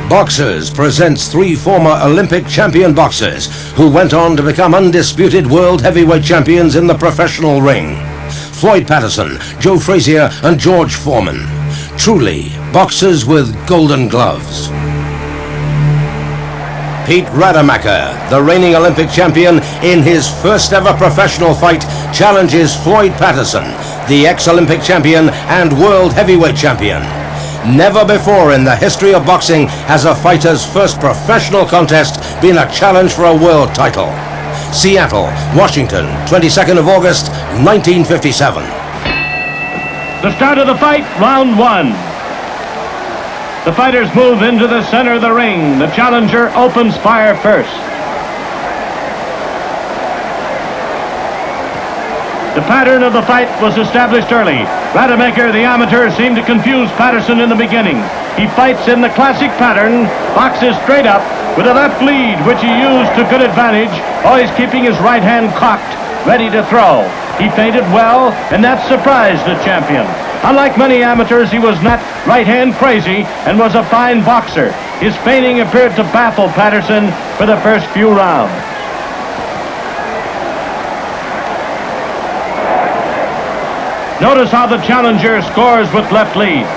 Boxers presents three former Olympic champion boxers who went on to become undisputed world heavyweight champions in the professional ring. Floyd Patterson, Joe Frazier, and George Foreman. Truly, boxers with golden gloves. Pete Rademacher, the reigning Olympic champion, in his first ever professional fight, challenges Floyd Patterson, the ex-Olympic champion and world heavyweight champion. Never before in the history of boxing has a fighter's first professional contest been a challenge for a world title. Seattle, Washington, 22nd of August, 1957. The start of the fight, round one. The fighters move into the center of the ring. The challenger opens fire first. The pattern of the fight was established early. Rademacher, the amateur, seemed to confuse Patterson in the beginning. He fights in the classic pattern, boxes straight up, with a left lead, which he used to good advantage, always keeping his right hand cocked, ready to throw. He feinted well, and that surprised the champion. Unlike many amateurs, he was not right-hand crazy and was a fine boxer. His feinting appeared to baffle Patterson for the first few rounds. Notice how the challenger scores with left leads.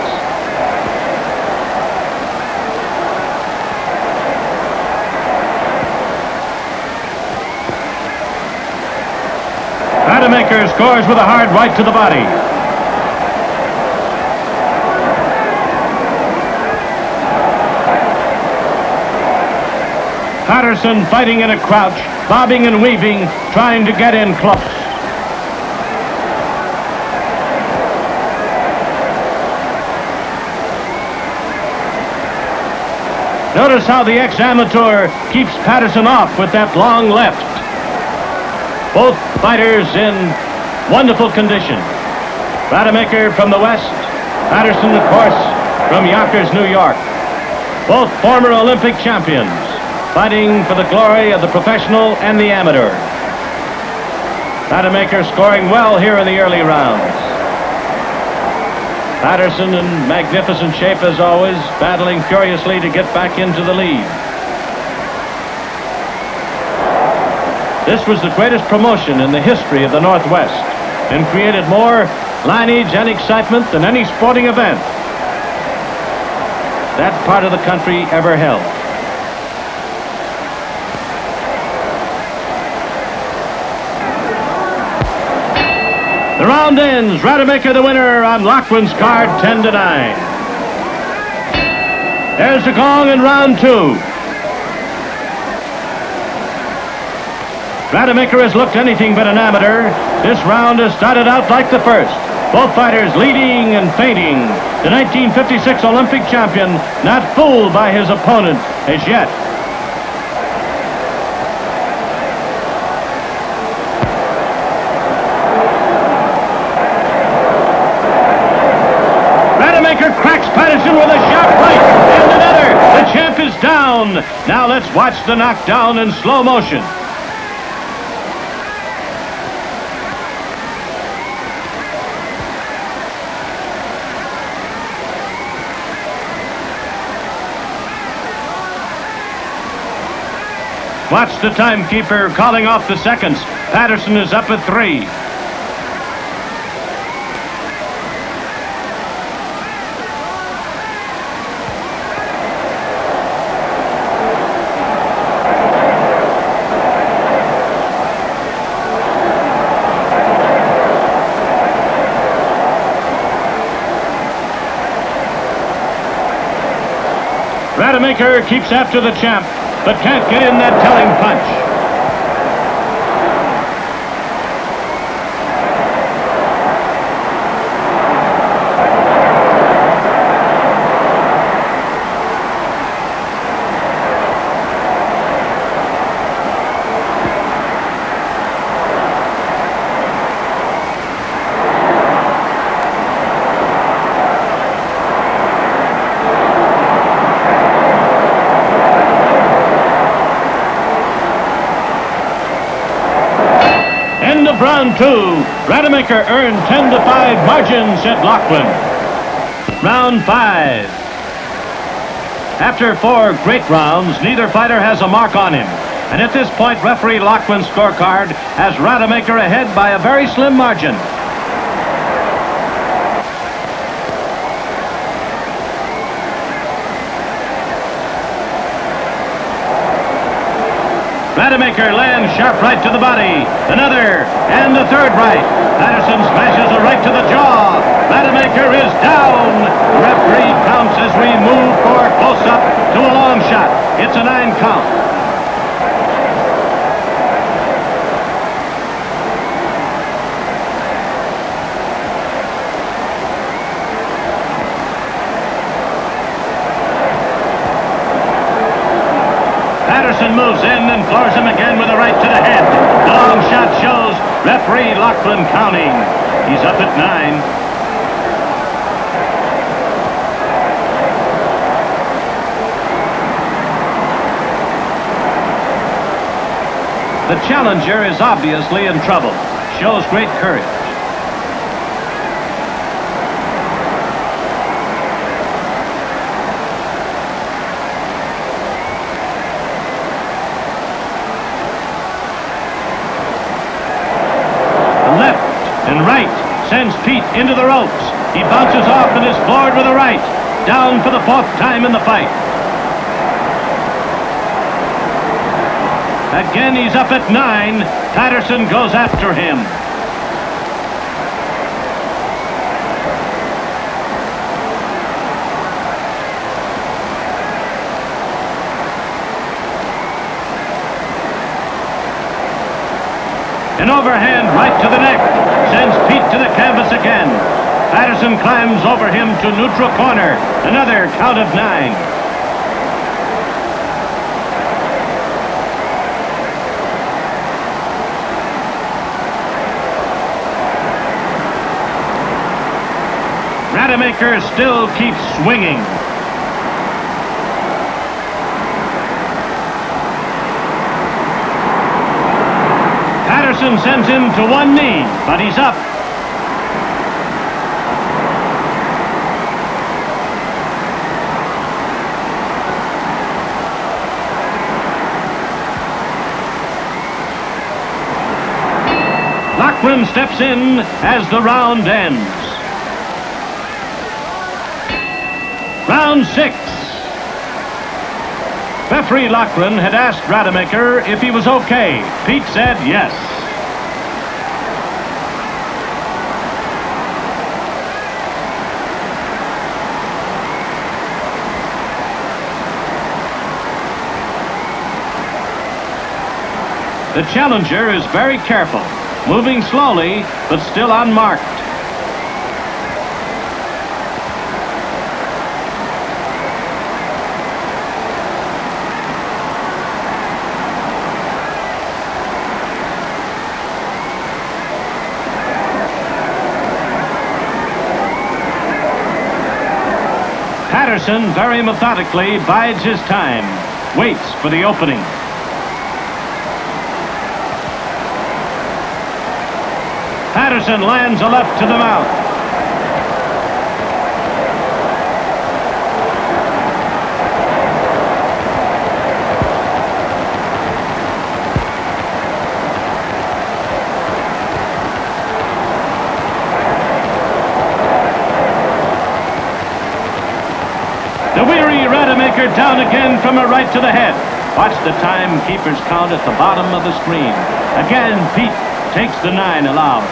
Rademacher scores with a hard right to the body. Patterson fighting in a crouch, bobbing and weaving, trying to get in close. Notice how the ex-amateur keeps Patterson off with that long left. Both fighters in wonderful condition. Rademacher from the west, Patterson, of course, from Yonkers, New York. Both former Olympic champions, fighting for the glory of the professional and the amateur. Rademacher scoring well here in the early rounds. Patterson in magnificent shape as always, battling furiously to get back into the lead. This was the greatest promotion in the history of the Northwest and created more lineage and excitement than any sporting event that part of the country ever held. The round ends. Rademacher the winner on Loughlin's card, 10-9. There's the gong in round two. Rademacher has looked anything but an amateur. This round has started out like the first. Both fighters leading and feinting. The 1956 Olympic champion not fooled by his opponent as yet. Cracks Patterson with a sharp right, and another. The champ is down. Now let's watch the knockdown in slow motion. Watch the timekeeper calling off the seconds. Patterson is up at 3. Rademacher keeps after the champ, but can't get in that telling punch. Round two, Rademacher earned 10-5 margins at Loughlin. Round 5. After 4 great rounds, neither fighter has a mark on him. And at this point, referee Loughlin's scorecard has Rademacher ahead by a very slim margin. Rademacher lands sharp right to the body. Another, and the third right. Patterson smashes a right to the jaw. Rademacher is down. The referee counts as we move for close-up to a long shot. It's a 9 count. Patterson moves in and floors him again with a right to the head. The long shot shows referee Loughlin counting. He's up at 9. The challenger is obviously in trouble. Shows great courage. And right sends Pete into the ropes. He bounces off and is floored with a right. Down for the 4th time in the fight. Again, he's up at 9. Patterson goes after him. An overhand right to the neck sends Pete to the canvas again. Patterson climbs over him to neutral corner. Another count of 9. Rademacher still keeps swinging. Patterson sends him to one knee, but he's up. Loughlin steps in as the round ends. Round 6. Referee Loughlin had asked Rademacher if he was okay. Pete said yes. The challenger is very careful, moving slowly, but still unmarked. Patterson very methodically bides his time, waits for the opening. Patterson lands a left to the mouth. The weary Rademacher down again from a right to the head. Watch the timekeepers count at the bottom of the screen. Again, Pete takes the 9 allowed.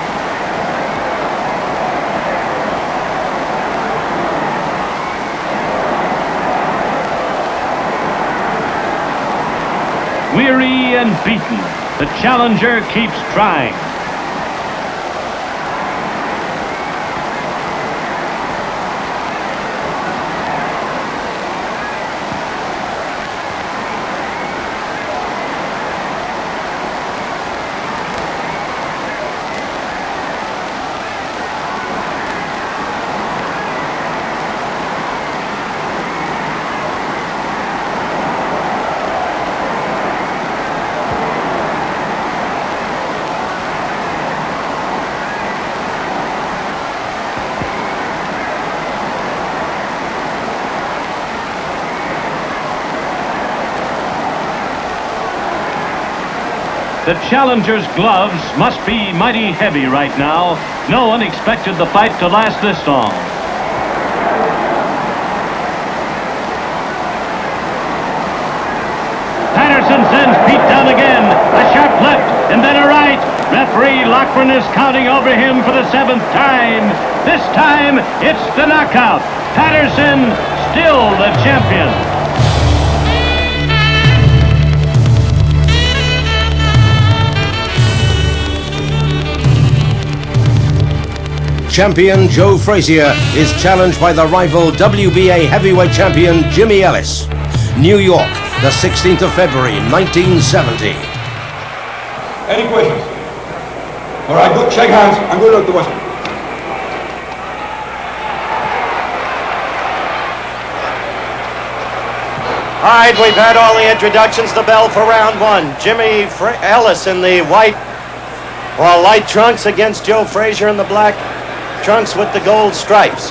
Weary and beaten, the challenger keeps trying. The challenger's gloves must be mighty heavy right now. No one expected the fight to last this long. Patterson sends Pete down again. A sharp left and then a right. Referee Loughran is counting over him for the 7th time. This time, it's the knockout. Patterson, still the champion. Champion Joe Frazier is challenged by the rival WBA heavyweight champion Jimmy Ellis. New York, the 16th of February, 1970. Any questions? All right, good. Shake hands and good luck to us. All right, we've had all the introductions. The bell for round one. Jimmy Ellis in the white or light trunks against Joe Frazier in the black trunks with the gold stripes.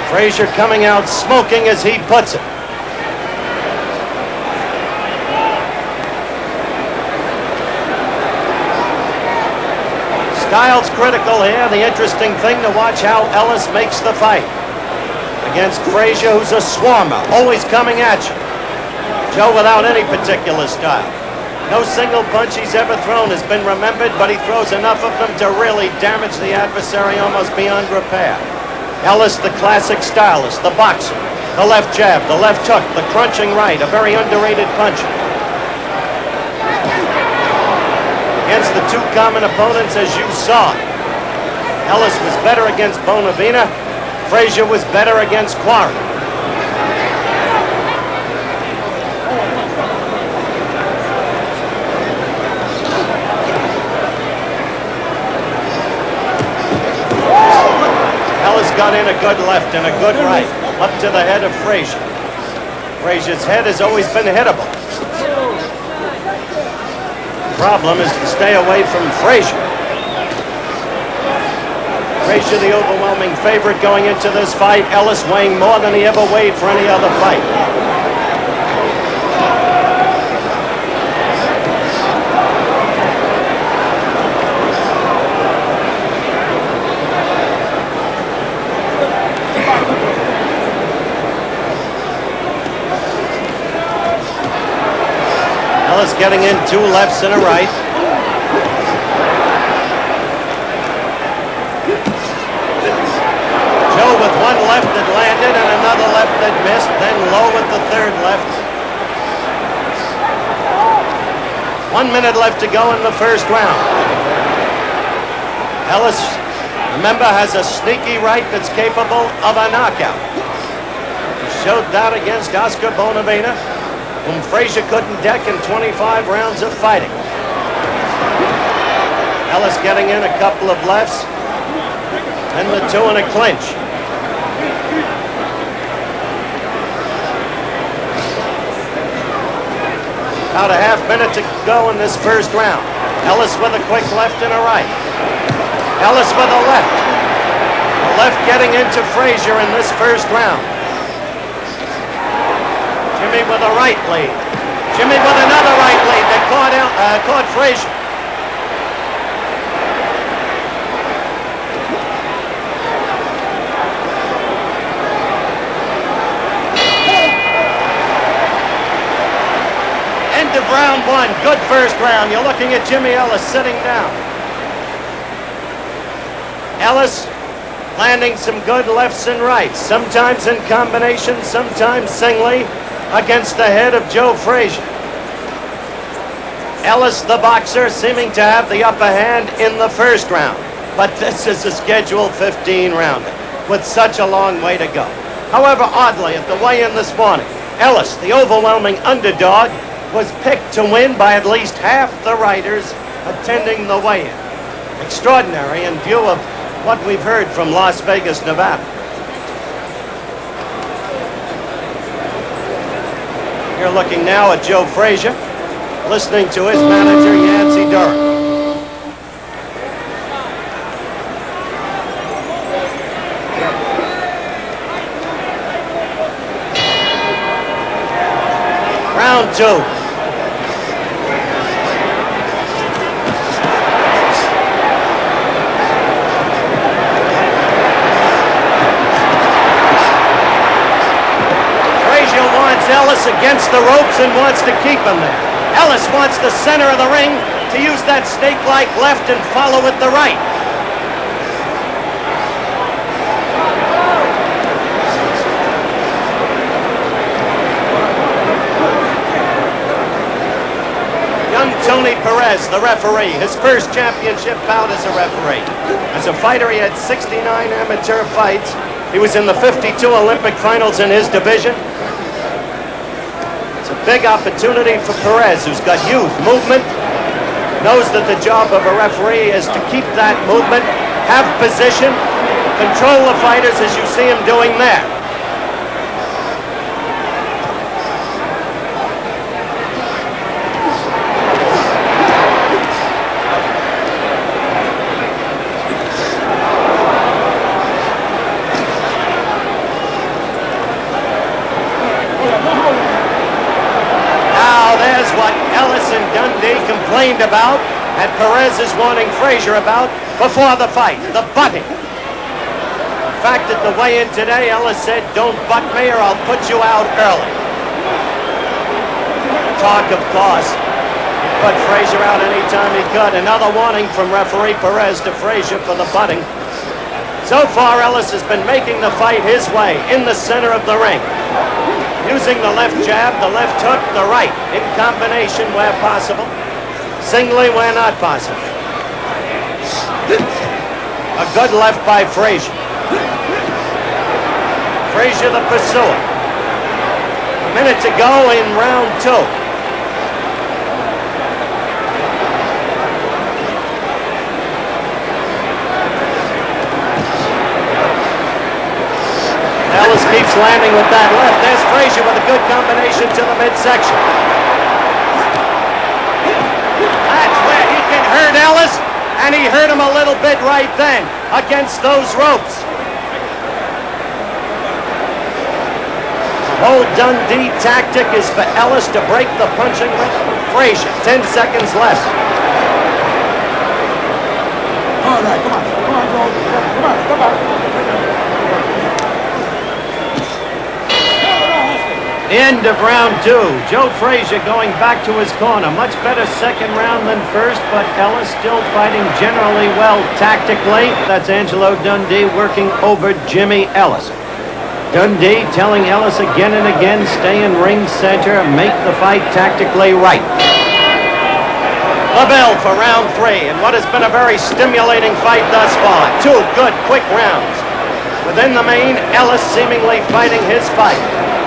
Frazier coming out smoking as he puts it. Style's critical here. The interesting thing to watch how Ellis makes the fight against Frazier, who's a swarmer, always coming at you. Joe without any particular style. No single punch he's ever thrown has been remembered, but he throws enough of them to really damage the adversary almost beyond repair. Ellis, the classic stylist, the boxer, the left jab, the left hook, the crunching right, a very underrated puncher. Against the two common opponents, as you saw, Ellis was better against Bonavena. Frazier was better against Quarry. Ellis got in a good left and a good right, up to the head of Frazier. Frazier's head has always been hittable. Problem is to stay away from Frazier. Frazier the overwhelming favorite going into this fight. Ellis weighing more than he ever weighed for any other fight. Ellis getting in two lefts and a right. Joe with one left that landed and another left that missed, then low with the third left. 1 minute left to go in the first round. Ellis, remember, has a sneaky right that's capable of a knockout. He showed that against Oscar Bonavena, whom Frazier couldn't deck in 25 rounds of fighting. Ellis getting in a couple of lefts, and the two in a clinch. About a half minute to go in this first round. Ellis with a quick left and a right. Ellis with a left. The left getting into Frazier in this first round. Jimmy with a right lead. Jimmy with another right lead that caught Frazier. End of round one. Good first round. You're looking at Jimmy Ellis sitting down. Ellis landing some good lefts and rights, sometimes in combination, sometimes singly, against the head of Joe Frazier. Ellis, the boxer, seeming to have the upper hand in the first round. But this is a scheduled 15-rounder with such a long way to go. However, oddly, at the weigh-in this morning, Ellis, the overwhelming underdog, was picked to win by at least half the writers attending the weigh-in. Extraordinary in view of what we've heard from Las Vegas, Nevada. You're looking now at Joe Frazier, listening to his manager, Yancey Durham. Round two. Ellis against the ropes and wants to keep him there. Ellis wants the center of the ring to use that snake-like left and follow with the right. Young Tony Perez, the referee, his first championship bout as a referee. As a fighter, he had 69 amateur fights. He was in the 52 Olympic finals in his division. It's a big opportunity for Perez, who's got youth, movement, knows that the job of a referee is to keep that movement, have position, control the fighters as you see him doing there. Complained about, and Perez is warning Frazier about before the fight, the butting. In fact, at the weigh-in today, Ellis said, "Don't butt me or I'll put you out early." Talk, of course, he put Frazier out anytime he could. Another warning from referee Perez to Frazier for the butting. So far, Ellis has been making the fight his way, in the center of the ring. Using the left jab, the left hook, the right, in combination where possible. Singly where not possible. A good left by Frazier. Frazier the pursuer. A minute to go in round 2. Ellis keeps landing with that left. There's Frazier with a good combination to the midsection. Hurt Ellis, and he hurt him a little bit right then against those ropes. The whole Dundee tactic is for Ellis to break the punching with Frazier. 10 seconds left. All right, come on, come on. End of round 2. Joe Frazier going back to his corner. Much better second round than first, but Ellis still fighting generally well tactically. That's Angelo Dundee working over Jimmy Ellis. Dundee telling Ellis again and again, stay in ring center, make the fight tactically right. The bell for round 3, and what has been a very stimulating fight thus far. 2 good, quick rounds. Within the main, Ellis seemingly fighting his fight.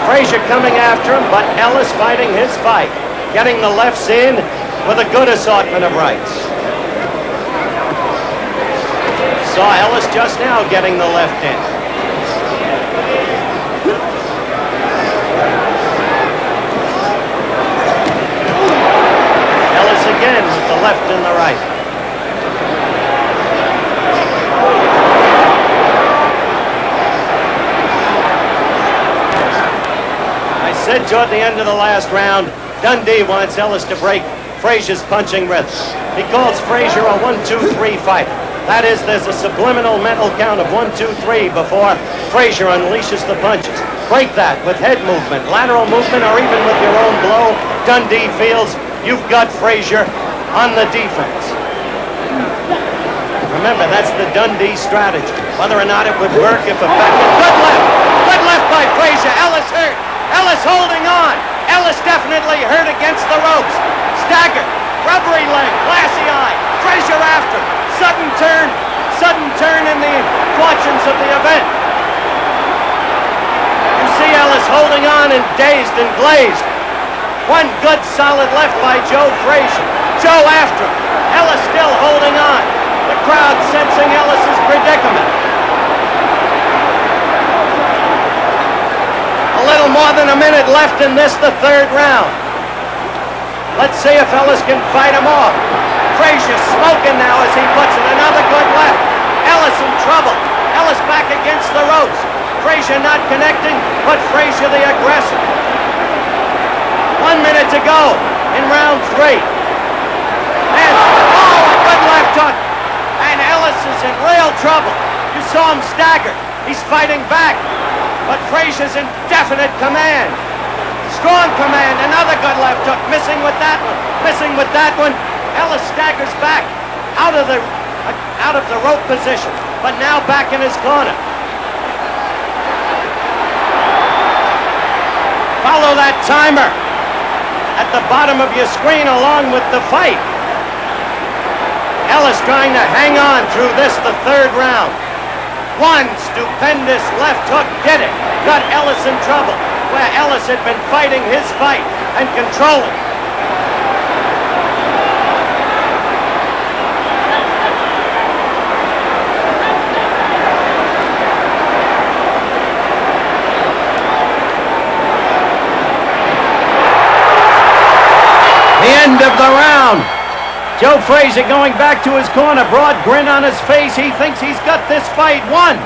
Frazier coming after him, but Ellis fighting his fight. Getting the lefts in with a good assortment of rights. Saw Ellis just now getting the left in. Ellis again with the left and the right. Said toward the end of the last round, Dundee wants Ellis to break Frazier's punching rhythm. He calls Frazier a 1-2-3 fighter. That is, there's a subliminal mental count of 1-2-3 before Frazier unleashes the punches. Break that with head movement, lateral movement, or even with your own blow. Dundee feels you've got Frazier on the defense. Remember, that's the Dundee strategy. Whether or not it would work if effective. Good left by Frazier. Ellis hurt. Ellis holding on. Ellis definitely hurt against the ropes. Staggered. Rubbery leg. Glassy eye. Frazier after. Sudden turn in the fortunes of the event. You see Ellis holding on and dazed and glazed. One good solid left by Joe Frazier. Joe after him. Ellis still holding on. The crowd sensing Ellis's predicament. A little more than a minute left in this, the 3rd round. Let's see if Ellis can fight him off. Frazier smoking now as he puts it. Another good left. Ellis in trouble. Ellis back against the ropes. Frazier not connecting, but Frazier the aggressor. 1 minute to go in round 3. And, a good left hook. And Ellis is in real trouble. You saw him stagger. He's fighting back. But Frazier's in definite command. Strong command, another good left hook, missing with that one, missing with that one. Ellis staggers back out of the rope position, but now back in his corner. Follow that timer at the bottom of your screen along with the fight. Ellis trying to hang on through this, the third round. One stupendous left hook did it. Got Ellis in trouble, where Ellis had been fighting his fight and controlling. The end of the round. Joe Frazier going back to his corner, broad grin on his face. He thinks he's got this fight won.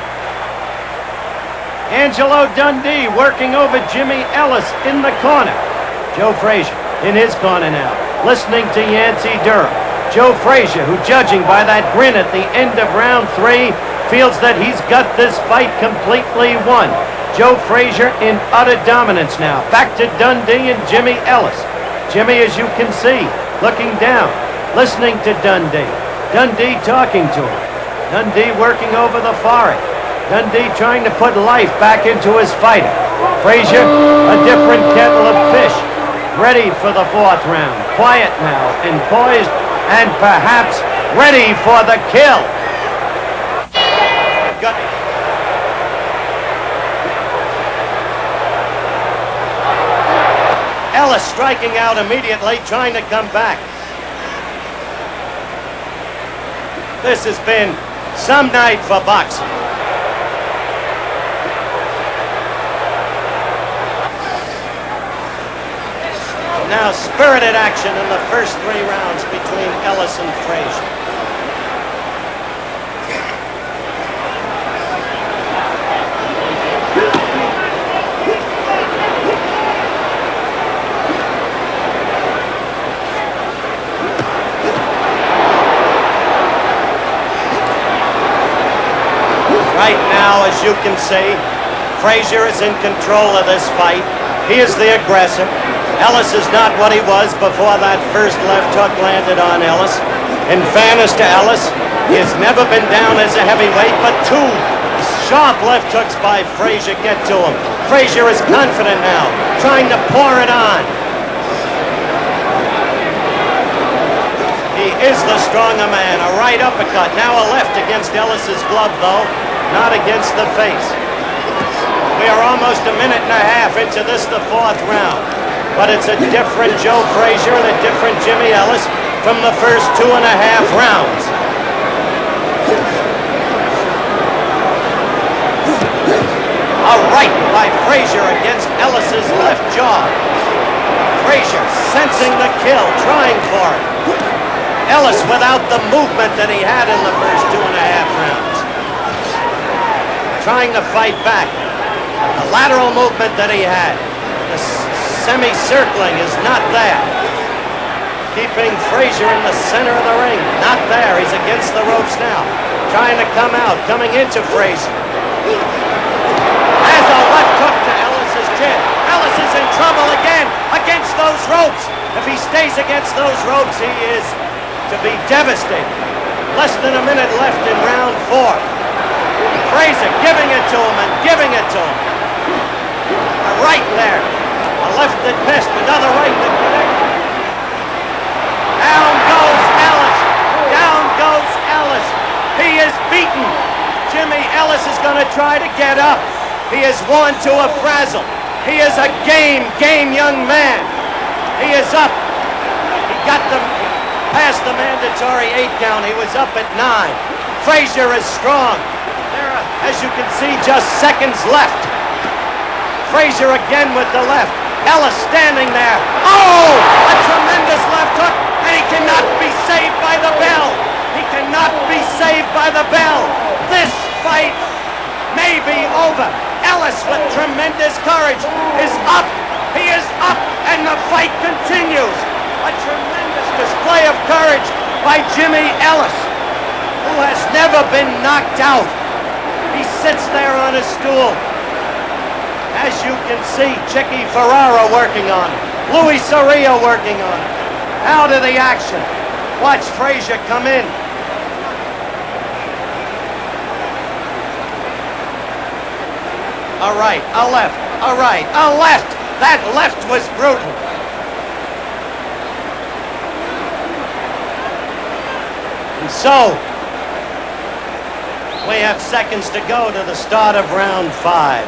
Angelo Dundee working over Jimmy Ellis in the corner. Joe Frazier in his corner now, listening to Yancey Durham. Joe Frazier, who judging by that grin at the end of round 3, feels that he's got this fight completely won. Joe Frazier in utter dominance now. Back to Dundee and Jimmy Ellis. Jimmy, as you can see, looking down, listening to Dundee. Dundee talking to him. Dundee working over the forehead. Dundee trying to put life back into his fighter. Frazier, a different kettle of fish. Ready for the 4th round. Quiet now and poised and perhaps ready for the kill. Ellis striking out immediately, trying to come back. This has been some night for boxing. Now spirited action in the first 3 rounds between Ellis and Frazier. Right now, as you can see, Frazier is in control of this fight. He is the aggressor. Ellis is not what he was before that first left hook landed on Ellis. In fairness to Ellis, he has never been down as a heavyweight, but 2 sharp left hooks by Frazier get to him. Frazier is confident now, trying to pour it on. He is the stronger man. A right uppercut, now a left against Ellis's glove, though. Not against the face. We are almost a minute and a half into this, the 4th round. But it's a different Joe Frazier and a different Jimmy Ellis from the first 2.5 rounds. A right by Frazier against Ellis's left jaw. Frazier sensing the kill, trying for it. Ellis without the movement that he had in the first 2.5 rounds. Trying to fight back. The lateral movement that he had. The semicircling is not there. Keeping Frazier in the center of the ring. Not there. He's against the ropes now. Trying to come out. Coming into Frazier. There's a left hook to Ellis's chin. Ellis is in trouble again against those ropes. If he stays against those ropes, he is to be devastated. Less than a minute left in round 4. Frazier giving it to him and giving it to him. A right there. A left that missed. Another right that connected. Down goes Ellis. Down goes Ellis. He is beaten. Jimmy Ellis is going to try to get up. He is worn to a frazzle. He is a game young man. He is up. He got them past the mandatory 8 count. He was up at 9. Frazier is strong. There are, as you can see, just seconds left. Frazier again with the left. Ellis standing there. Oh! A tremendous left hook, and he cannot be saved by the bell. He cannot be saved by the bell. This fight may be over. Ellis, with tremendous courage, is up. He is up, and the fight continues. A tremendous display of courage by Jimmy Ellis, who has never been knocked out. He sits there on his stool, As you can see, Chicky Ferrara working on it. Luis Soria working on it. Out of the action. Watch Frazier come in. A right, a left, a right, a left. That left was brutal. And so, we have seconds to go to the start of round 5.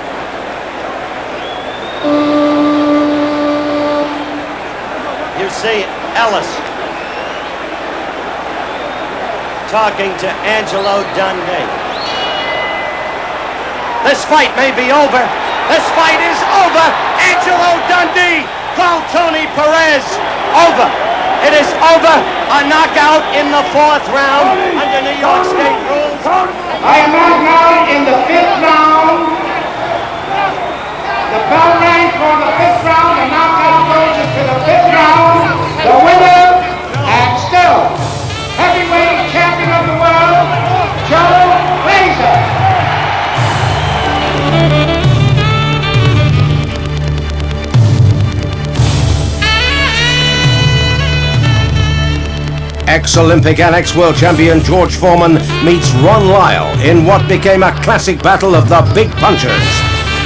You see Ellis talking to Angelo Dundee. This fight may be over. This fight is over. Angelo Dundee called Tony Perez over. It is over. A knockout in the 4th round under New York State rules. A knockout in the 5th round. The bell rang for the 5th round. The knockout goes into the 5th round. The winner and still heavyweight champion of the world, Joe Frazier. Ex-Olympic and ex-world champion George Foreman meets Ron Lyle in what became a classic battle of the Big Punchers.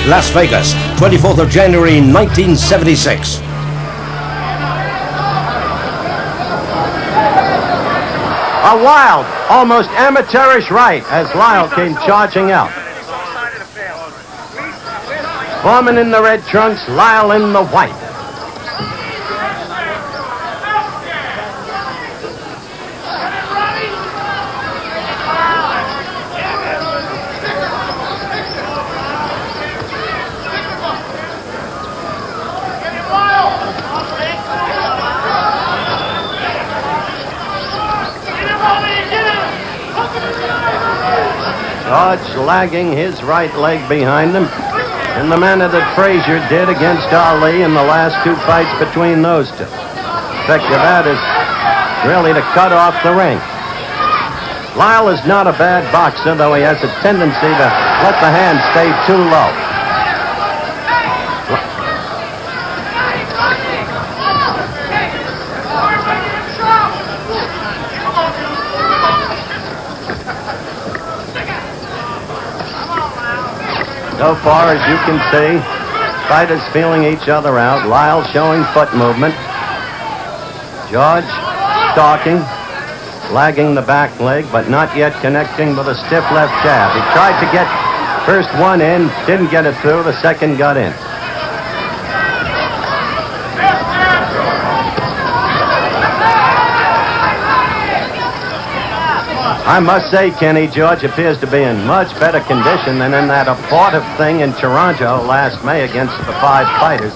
Las Vegas, 24th of January, 1976. A wild, almost amateurish right as Lyle came charging out. Foreman in the red trunks, Lyle in the white. George lagging his right leg behind him in the manner that Frazier did against Ali in the last 2 fights between those two. The effect of that is really to cut off the ring. Lyle is not a bad boxer, though he has a tendency to let the hand stay too low. So far as you can see, fighters feeling each other out. Lyle showing foot movement. George stalking, lagging the back leg, but not yet connecting with a stiff left jab. He tried to get first one in, didn't get it through, the second got in. I must say, Kenny, George appears to be in much better condition than in that abortive thing in Toronto last May against the 5 fighters.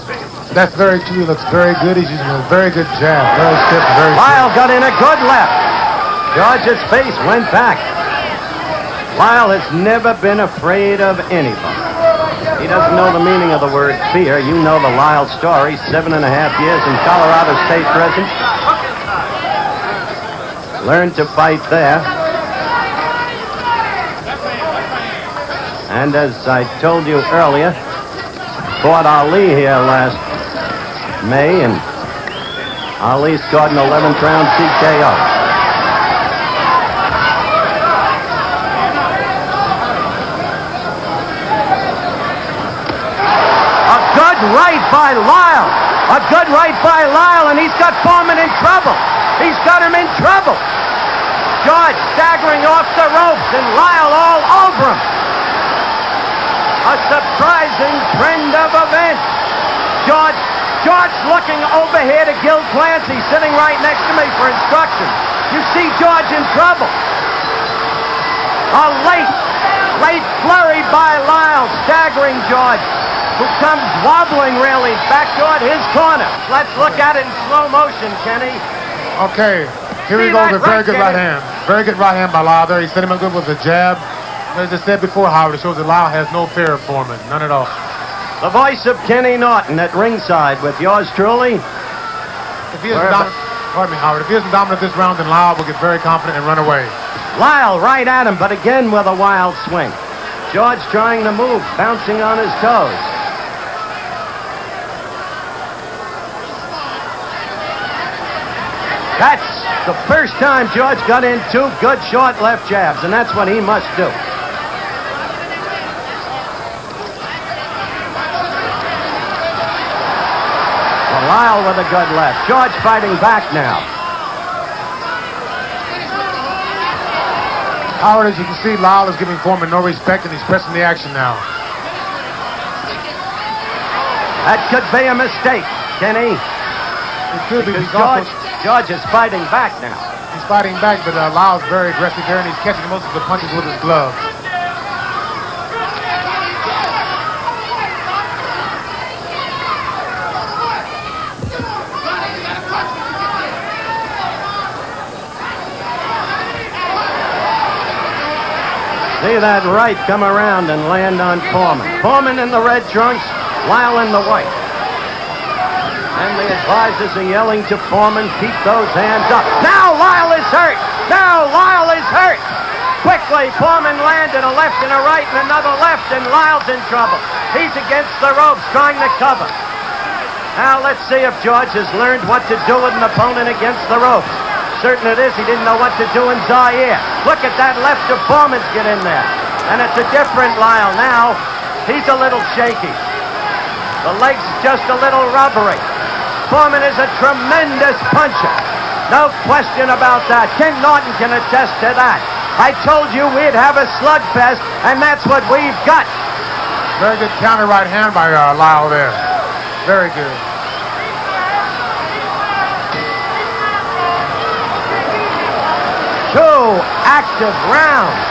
That's very true. He looks very good. He's using a very good jab. Very stiff, very Lyle got in a good left. George's face went back. Lyle has never been afraid of anybody. He doesn't know the meaning of the word fear. You know the Lyle story. 7.5 years in Colorado State prison. Learned to fight there. And as I told you earlier, fought Ali here last May, and Ali scored an 11th round TKO. A good right by Lyle. A good right by Lyle, and he's got Foreman in trouble. He's got him in trouble. George staggering off the ropes, and Lyle all over him. A surprising trend of events. George looking over here to Gil Clancy, sitting right next to me for instructions. You see George in trouble. A late flurry by Lyle, staggering George, who comes wobbling really back toward his corner. Let's look at it in slow motion, Kenny. Okay, here we go with a very good right hand. Very good right hand by Lyle there. He set him up good with a jab. As I said before, Howard, it shows that Lyle has no fear of Foreman. None at all. The voice of Kenny Norton at ringside with yours truly. If he isn't dominant, pardon me, Howard, if he isn't dominant this round, then Lyle will get very confident and run away. Lyle right at him, but again with a wild swing. George trying to move, bouncing on his toes. That's the first time George got in 2 good short left jabs, and that's what he must do. Well, Lyle with a good left. George fighting back now. Howard, as you can see, Lyle is giving Foreman no respect, and he's pressing the action now. That could be a mistake, Kenny. It could be because George is fighting back now. He's fighting back, but Lyle's very aggressive there, and he's catching most of the punches with his glove. See that right come around and land on Foreman. Foreman in the red trunks, Lyle in the white. And the advisors are yelling to Foreman, keep those hands up. Now Lyle is hurt! Now Lyle is hurt! Quickly, Foreman landed a left and a right and another left, and Lyle's in trouble. He's against the ropes, trying to cover. Now let's see if George has learned what to do with an opponent against the ropes. Certain it is, he didn't know what to do in Zaire. Look at that left of Foreman's get in there. And it's a different Lyle now. He's a little shaky. The leg's just a little rubbery. Foreman is a tremendous puncher. No question about that. Ken Norton can attest to that. I told you we'd have a slugfest, and that's what we've got. Very good counter right hand by Lyle there. Very good. Two active rounds.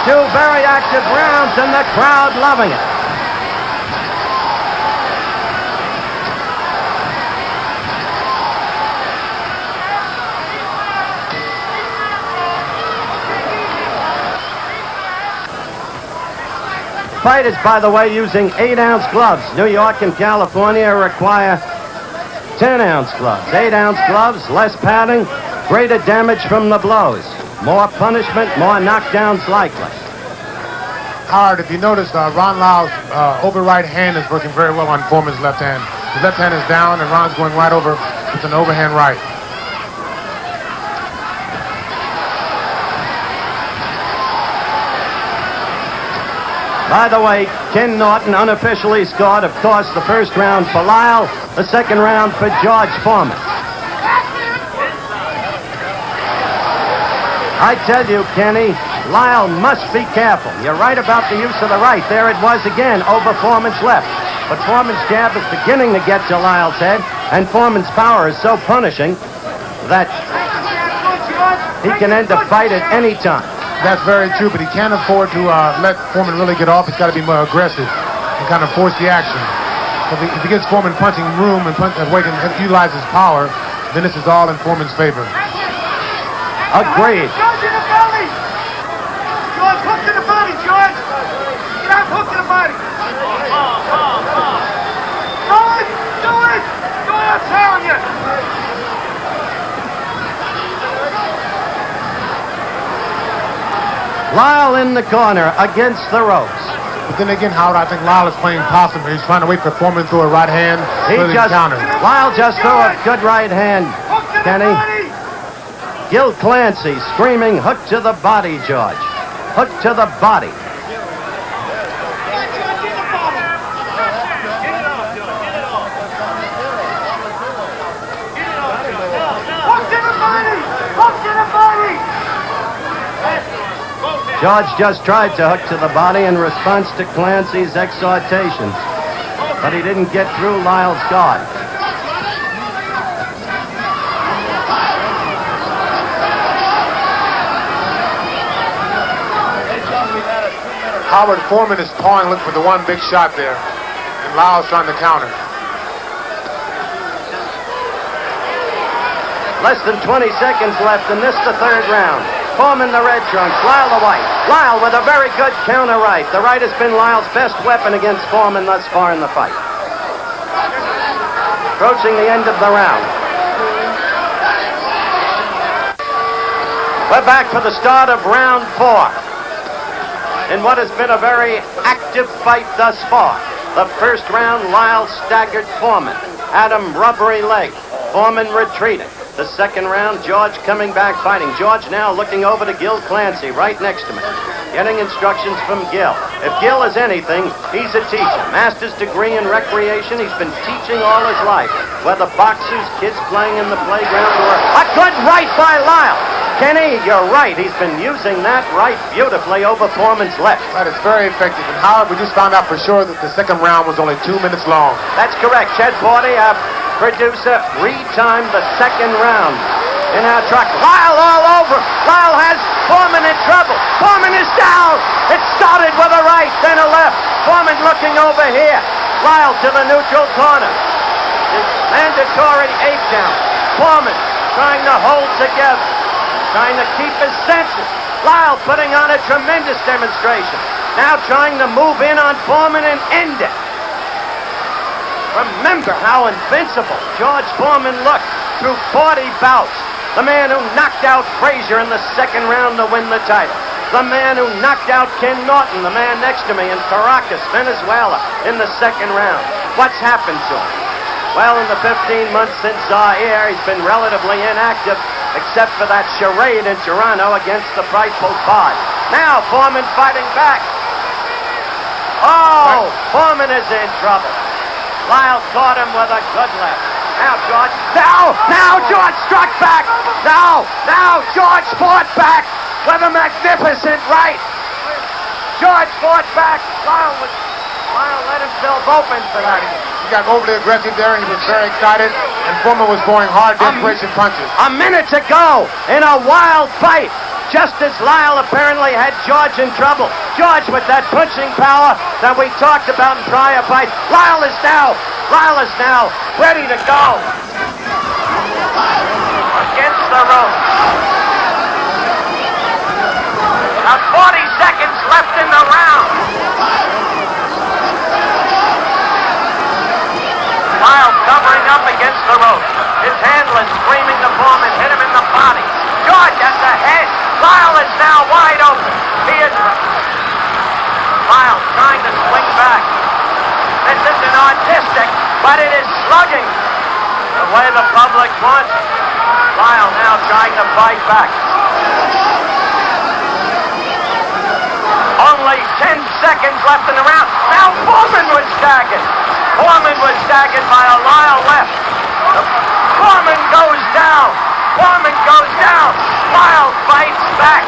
2 very active rounds, and the crowd loving it. Fighters, by the way, using 8-ounce gloves. New York and California require 10-ounce gloves. 8-ounce gloves, less padding, greater damage from the blows. More punishment, more knockdowns likely. Howard, if you notice, Ron Lyle's over right hand is working very well on Foreman's left hand. His left hand is down, and Ron's going right over with an overhand right. By the way, Ken Norton unofficially scored, of course, the first round for Lyle, the second round for George Foreman. I tell you, Kenny, Lyle must be careful. You're right about the use of the right. There it was again, over Foreman's left. But Foreman's jab is beginning to get to Lyle's head, and Foreman's power is so punishing that he can end the fight at any time. That's very true, but he can't afford to let Foreman really get off. He's got to be more aggressive and kind of force the action. If he gets Foreman punching room and where he can utilize his power, then this is all in Foreman's favor. Agreed. George in the belly! George, hook to the body, George! Get out, hook to the body! Do it! Do it! Do it, I'm telling you! Lyle in the corner against the ropes. But then again, Howard, I think Lyle is playing possum. He's trying to wait for Foreman to throw a right hand. Lyle just threw a good right hand, Kenny. Gil Clancy screaming, hook to the body, George. Hook to the body. Hook to the body! Hook to the body! George just tried to hook to the body in response to Clancy's exhortations, but he didn't get through Lyle's guard. Howard, Foreman is pawing, looking for the one big shot there, and Lyle's trying to counter. Less than 20 seconds left, and this is the third round. Foreman the red trunks, Lyle the white. Lyle with a very good counter right. The right has been Lyle's best weapon against Foreman thus far in the fight. Approaching the end of the round. We're back for the start of round 4. In what has been a very active fight thus far. The first round, Lyle staggered Foreman. Had him rubbery leg. Foreman retreated. The second round, George coming back fighting. George now looking over to Gil Clancy right next to me. Getting instructions from Gil. If Gil is anything, he's a teacher. Master's degree in recreation. He's been teaching all his life. Whether boxers, kids playing in the playground, or a good right by Lyle. Kenny, you're right. He's been using that right beautifully over Foreman's left. That is very effective. And Howard, we just found out for sure that the second round was only 2 minutes long. That's correct. Chet Forty, our producer, retimed the second round. In our truck, Lyle all over. Lyle has Foreman in trouble. Foreman is down. It started with a right, then a left. Foreman looking over here. Lyle to the neutral corner. His mandatory 8 count. Foreman trying to hold together, trying to keep his senses. Lyle putting on a tremendous demonstration. Now trying to move in on Foreman and end it. Remember how invincible George Foreman looked through 40 bouts. The man who knocked out Frazier in the second round to win the title. The man who knocked out Ken Norton, the man next to me in Caracas, Venezuela, in the second round. What's happened to him? Well, in the 15 months since Zaire, he's been relatively inactive, except for that charade in Toronto against the frightful Bard. Now Foreman fighting back. Oh, Foreman is in trouble. Lyle caught him with a good left. Now George, now George struck back. Now George fought back with a magnificent right. George fought back. Lyle let himself open for that. He got overly aggressive there, and he was very excited, and Foreman was throwing hard desperation punches. A minute to go in a wild fight, just as Lyle apparently had George in trouble. George with that punching power that we talked about in prior fights. Lyle is now ready to go. Against the rope. Now 40 seconds left in the round. Lyle covering up against the ropes. His handler screaming to Foreman, hit him in the body. George at the head. Lyle is now wide open. He is... Lyle trying to swing back. This isn't artistic, but it is slugging the way the public wants. Lyle now trying to fight back. Only 10 seconds left in the round. Now Foreman was staggered. Foreman was staggered by a Lyle left. Foreman goes down. Foreman goes down. Lyle fights back.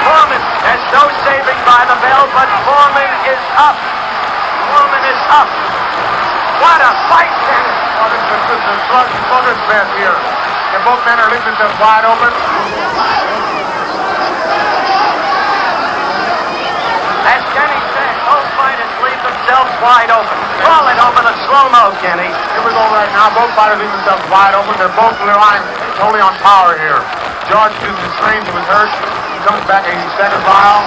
Foreman has no saving by the bell, but Foreman is up. Foreman is up. What a fight, Dennis. Well, this is a slugger's fest here. And both men are leaving themselves wide open. As Kenny said, both fighters leave themselves wide open. Call it over the slow-mo, Kenny. Here we go right now. Both fighters leave themselves wide open. They're both relying totally on power here. George uses his strength. He was hurt. He comes back and he staggers Lyle.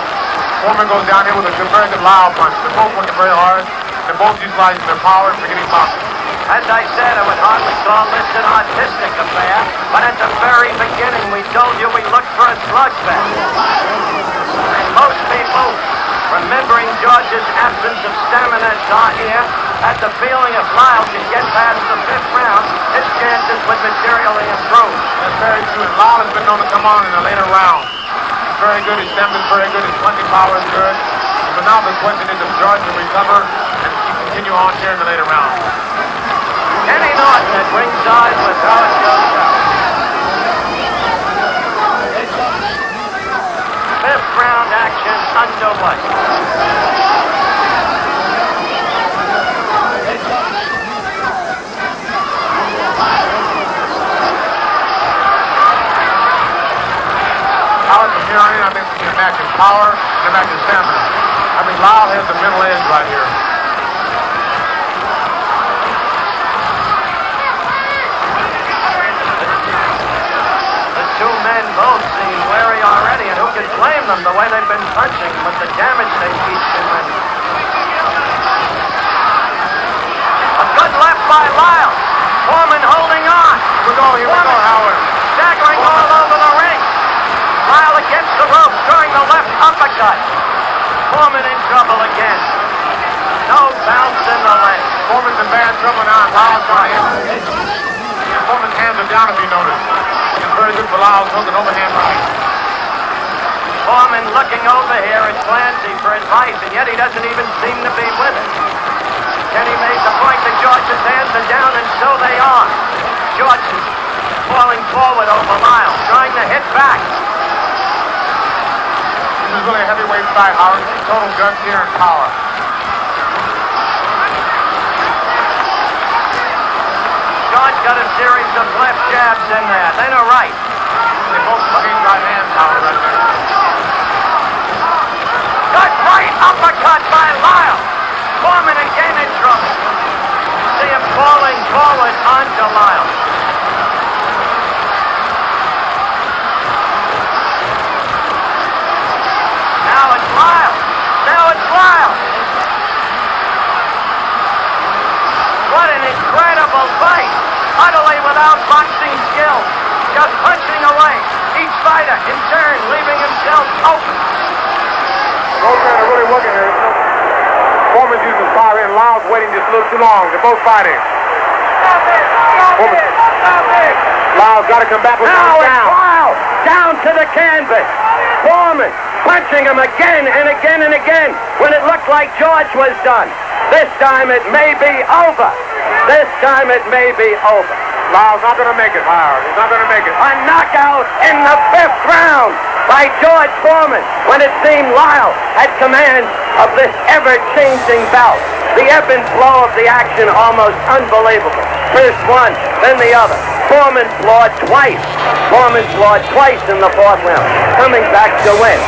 Foreman goes down here with a very good Lyle punch. They're both working very hard. They're both utilizing their power and forgetting boxing. As I said, I would hardly call this an artistic affair, but at the very beginning we told you we looked for a slugfest. And most people, remembering George's absence of stamina at Zaire, had the feeling if Lyle could get past the 5th round, his chances would materially improve. That's very true. And Lyle has been known to come on in the later round. He's very good. His stamina is very good. His punching power is good. So now the question is if George can recover and continue on here in the later round. Kenny Norton at ringside with how it goes down. 5th round action underway. Howard, from here on in, I think it's a match in power and a match in stamina. I think Lyle has the middle edge right here. Two men both seem wary already, and who can blame them the way they've been punching with the damage they've each been doing. A good left by Lyle. Foreman holding on. Here we go, Howard. Staggering all over the ring. Lyle against the rope, throwing the left uppercut. Foreman in trouble again. No bounce in the leg. Foreman's in bad trouble now. Lyle's going in. Foreman's hands are down, if you notice. It's very good for Lyles hook and overhand right. Foreman looking over here at Clancy for advice, and yet he doesn't even seem to be with it. Kenny made the point that George's hands are down, and so they are. George is falling forward over Lyles, trying to hit back. This is really a heavyweight fight, Howard. Total guts here and power. George got a series of left jabs in there, then a right. They both behind right hands, Howard, right there. Good right uppercut by Lyles. Foreman again in trouble. See him falling forward onto Lyles. Now it's Lyles. Now it's Lyles. What an incredible fight. Utterly without boxing skill. Just punching away. Each fighter in turn leaving himself open. Both men are really working here. Foreman's using power and Lyles waiting just a little too long. They're both fighting. Stop it! Stop it! Stop it! Lyles got to come back with Now him it's down. Lyles down to the canvas. Foreman punching him again and again and again when it looked like George was done. This time it may be over. This time it may be over. Lyles not going to make it, Howard. He's not going to make it. A knockout in the 5th round by George Foreman when it seemed Lyles had command of this ever-changing bout. The ebb and flow of the action almost unbelievable. First one, then the other. Foreman floored twice. Foreman floored twice in the 4th round, coming back to win.